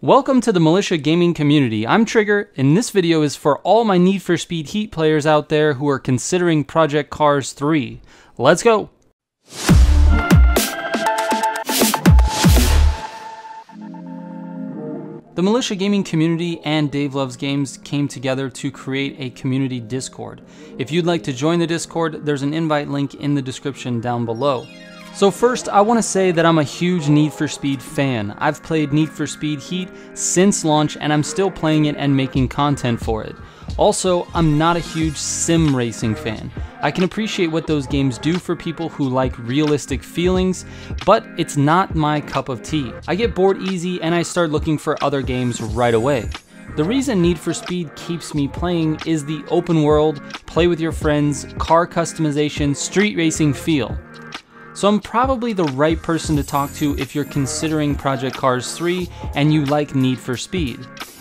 Welcome to the Militia Gaming Community. I'm Trigger, and this video is for all my Need for Speed Heat players out there who are considering Project Cars 3. Let's go! The Militia Gaming Community and Dave Loves Games came together to create a community Discord. If you'd like to join the Discord, there's an invite link in the description down below. So first, I want to say that I'm a huge Need for Speed fan. I've played Need for Speed Heat since launch, and I'm still playing it and making content for it. Also, I'm not a huge sim racing fan. I can appreciate what those games do for people who like realistic feelings, but it's not my cup of tea. I get bored easy and I start looking for other games right away. The reason Need for Speed keeps me playing is the open world, play with your friends, car customization, street racing feel. So I'm probably the right person to talk to if you're considering Project Cars 3 and you like Need for Speed.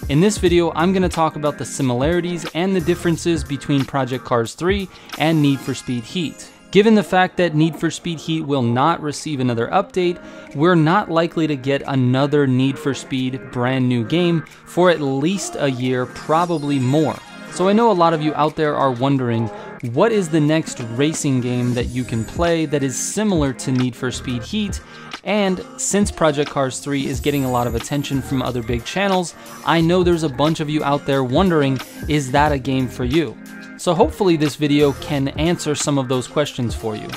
In this video, I'm going to talk about the similarities and the differences between Project Cars 3 and Need for Speed Heat. Given the fact that Need for Speed Heat will not receive another update, we're not likely to get another Need for Speed brand new game for at least a year, probably more. So I know a lot of you out there are wondering, what is the next racing game that you can play that is similar to Need for Speed Heat? And since Project Cars 3 is getting a lot of attention from other big channels, I know there's a bunch of you out there wondering, is that a game for you? So hopefully this video can answer some of those questions for you.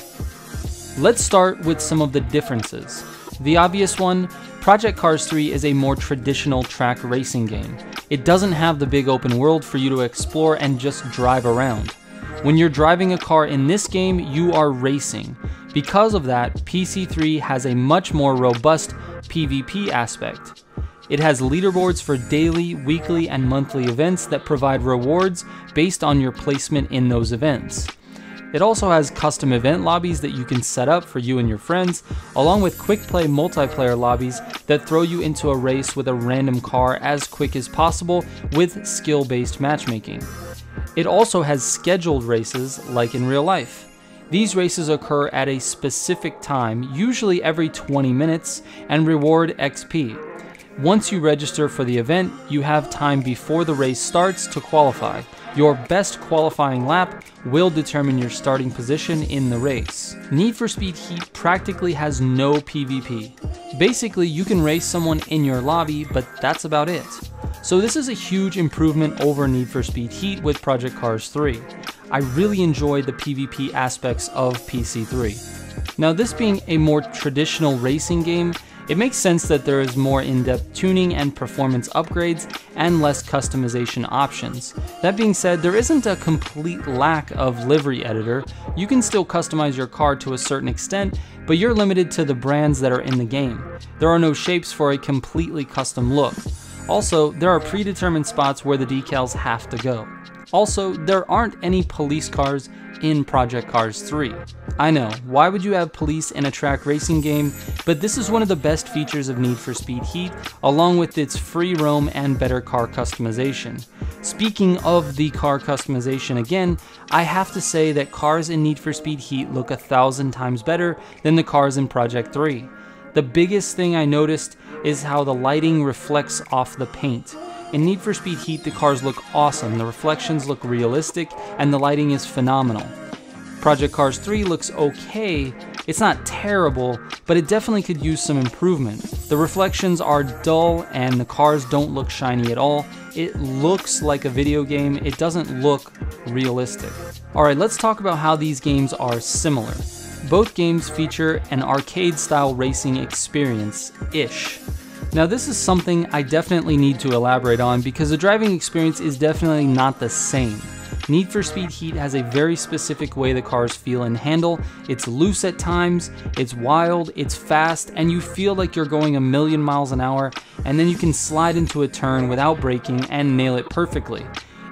Let's start with some of the differences. The obvious one, Project Cars 3 is a more traditional track racing game. It doesn't have the big open world for you to explore and just drive around. When you're driving a car in this game, you are racing. Because of that, PC3 has a much more robust PvP aspect. It has leaderboards for daily, weekly, and monthly events that provide rewards based on your placement in those events. It also has custom event lobbies that you can set up for you and your friends, along with quick play multiplayer lobbies that throw you into a race with a random car as quick as possible with skill-based matchmaking. It also has scheduled races like in real life. These races occur at a specific time, usually every 20 minutes, and reward XP. Once you register for the event, you have time before the race starts to qualify. Your best qualifying lap will determine your starting position in the race. Need for Speed Heat practically has no PvP. Basically, you can race someone in your lobby, but that's about it. So this is a huge improvement over Need for Speed Heat with Project Cars 3. I really enjoyed the PvP aspects of PC3. Now, this being a more traditional racing game, it makes sense that there is more in-depth tuning and performance upgrades and less customization options. That being said, there isn't a complete lack of livery editor. You can still customize your car to a certain extent, but you're limited to the brands that are in the game. There are no shapes for a completely custom look. Also, there are predetermined spots where the decals have to go. Also, there aren't any police cars in Project Cars 3. I know, why would you have police in a track racing game? But this is one of the best features of Need for Speed Heat, along with its free roam and better car customization. Speaking of the car customization again, I have to say that cars in Need for Speed Heat look 1,000 times better than the cars in Project 3. The biggest thing I noticed is how the lighting reflects off the paint. In Need for Speed Heat, the cars look awesome, the reflections look realistic, and the lighting is phenomenal. Project Cars 3 looks okay. It's not terrible, but it definitely could use some improvement. The reflections are dull and the cars don't look shiny at all. It looks like a video game, it doesn't look realistic. Alright, let's talk about how these games are similar. Both games feature an arcade-style racing experience-ish. Now this is something I definitely need to elaborate on because the driving experience is definitely not the same. Need for Speed Heat has a very specific way the cars feel and handle. It's loose at times, it's wild, it's fast, and you feel like you're going a million miles an hour, and then you can slide into a turn without braking and nail it perfectly.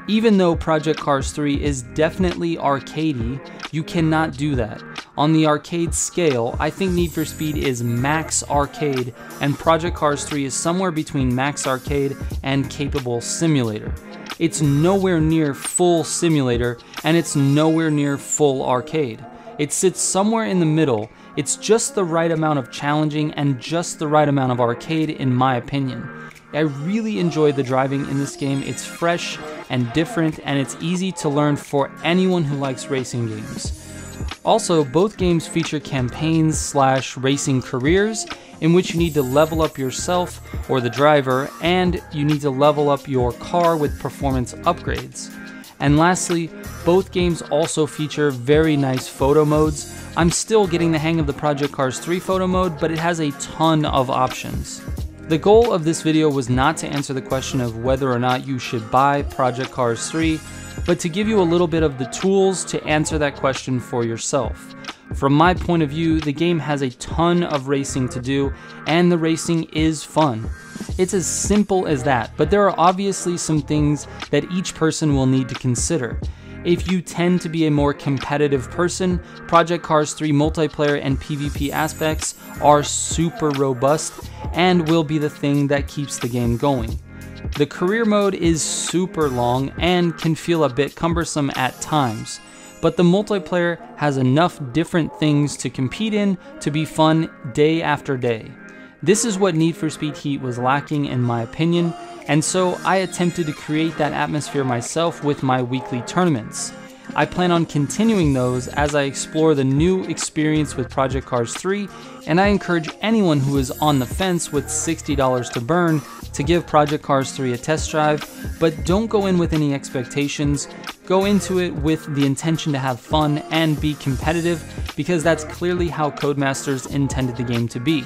Even though Project Cars 3 is definitely arcadey, you cannot do that. On the arcade scale, I think Need for Speed is max arcade, and Project Cars 3 is somewhere between max arcade and capable simulator. It's nowhere near full simulator, and it's nowhere near full arcade. It sits somewhere in the middle. It's just the right amount of challenging and just the right amount of arcade in my opinion. I really enjoy the driving in this game. It's fresh and different, and it's easy to learn for anyone who likes racing games. Also, both games feature campaigns/racing careers in which you need to level up yourself or the driver, and you need to level up your car with performance upgrades. And lastly, both games also feature very nice photo modes. I'm still getting the hang of the Project Cars 3 photo mode, but it has a ton of options. The goal of this video was not to answer the question of whether or not you should buy Project Cars 3, but to give you a little bit of the tools to answer that question for yourself. From my point of view, the game has a ton of racing to do, and the racing is fun. It's as simple as that, but there are obviously some things that each person will need to consider. If you tend to be a more competitive person, Project Cars 3 multiplayer and PvP aspects are super robust and will be the thing that keeps the game going. The career mode is super long and can feel a bit cumbersome at times, but the multiplayer has enough different things to compete in to be fun day after day. This is what Need for Speed Heat was lacking in my opinion, and so I attempted to create that atmosphere myself with my weekly tournaments. I plan on continuing those as I explore the new experience with Project Cars 3, and I encourage anyone who is on the fence with $60 to burn to give Project Cars 3 a test drive, but don't go in with any expectations. Go into it with the intention to have fun and be competitive, because that's clearly how Codemasters intended the game to be.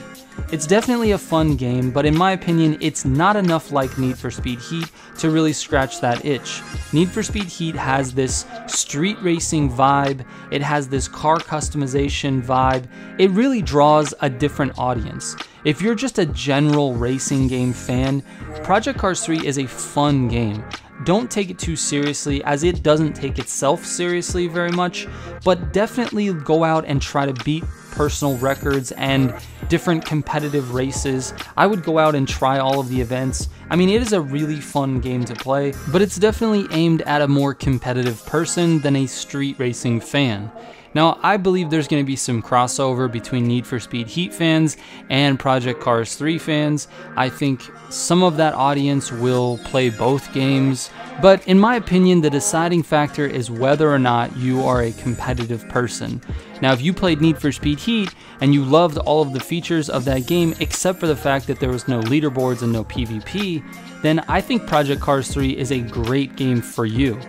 It's definitely a fun game, but in my opinion, it's not enough like Need for Speed Heat to really scratch that itch. Need for Speed Heat has this street racing vibe, it has this car customization vibe, it really draws a different audience. If you're just a general racing game fan, Project Cars 3 is a fun game. Don't take it too seriously, as it doesn't take itself seriously very much, but definitely go out and try to beat personal records and different competitive races. I would go out and try all of the events. I mean, it is a really fun game to play, but it's definitely aimed at a more competitive person than a street racing fan. Now, I believe there's going to be some crossover between Need for Speed Heat fans and Project Cars 3 fans. I think some of that audience will play both games, but in my opinion, the deciding factor is whether or not you are a competitive person. Now, if you played Need for Speed Heat and you loved all of the features of that game except for the fact that there was no leaderboards and no PvP, then I think Project Cars 3 is a great game for you.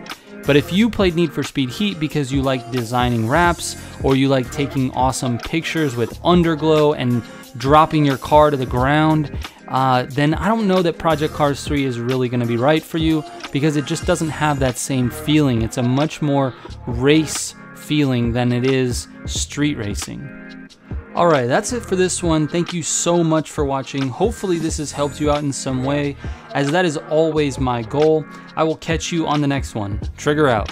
But if you played Need for Speed Heat because you like designing wraps, or you like taking awesome pictures with underglow and dropping your car to the ground, then I don't know that Project Cars 3 is really going to be right for you, because it just doesn't have that same feeling. It's a much more race feeling than it is street racing. Alright, that's it for this one. Thank you so much for watching. Hopefully this has helped you out in some way, as that is always my goal. I will catch you on the next one. Trigger out.